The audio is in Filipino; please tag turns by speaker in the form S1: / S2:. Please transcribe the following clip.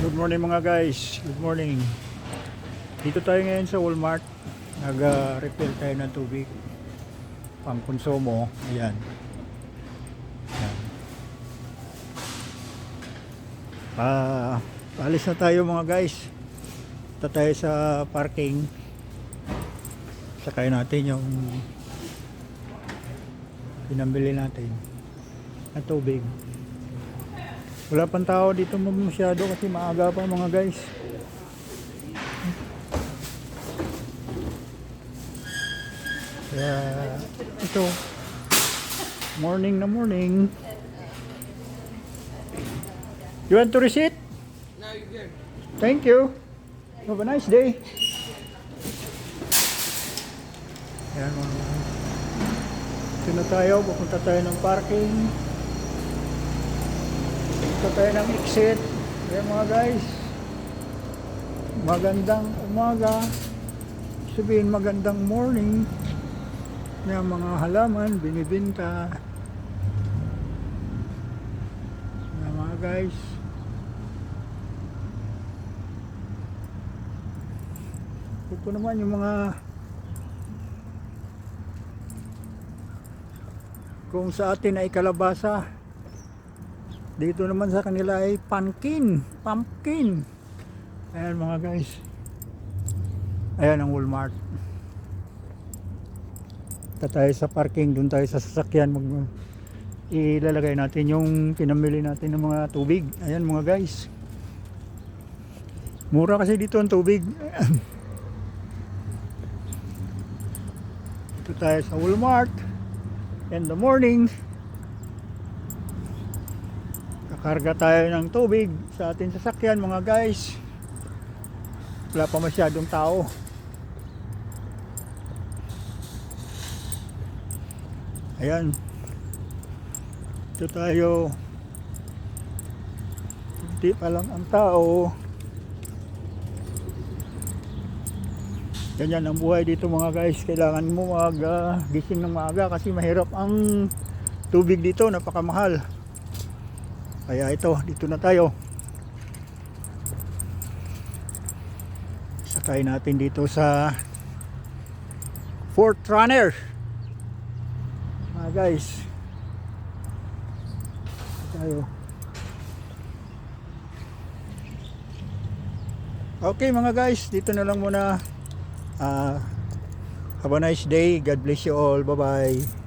S1: Good morning mga guys. Good morning. Dito tayo ngayon sa Walmart. Nag-refill tayo ng tubig. Pang konsumo. Ayan. Ayan. Paalis na tayo mga guys. Punta tayo sa parking. Sakay natin yung pinambili natin na tubig. Wala pang tao dito masyado kasi maaga pa mga guys. Kaya ito, morning na morning. You want to receipt?
S2: No, you're good.
S1: Thank you. Have a nice day. Ayan mga guys. Ito na tayo, pupunta tayo ng parking. Ito tayo ng exit. Ayan mga guys. Magandang umaga. Sabihin magandang morning. Na mga halaman binibenta. Ayan mga guys. Ito naman yung mga kung sa atin ay kalabasa, dito naman sa kanila ay pumpkin. Ayan mga guys. Ayan ang Walmart. Punta tayo sa parking, dun tayo sa sasakyan. Ilalagay natin yung pinamili natin ng mga tubig. Ayan mga guys. Mura kasi dito ang tubig. Dito tayo sa Walmart. In the morning, kakarga tayo ng tubig sa ating sasakyan mga guys. Wala pa masyadong tao. Ayan, ito tayo. Hindi pa lang ang tao. Ganyan ang buhay dito mga guys. Kailangan mo gising ng maaga kasi mahirap ang tubig dito, napakamahal. Kaya ito, dito na tayo. Sakay natin dito sa Fort Runner. Mga guys. Tayo. Okay mga guys, dito na lang muna. Have a nice day. God bless you all. Bye bye.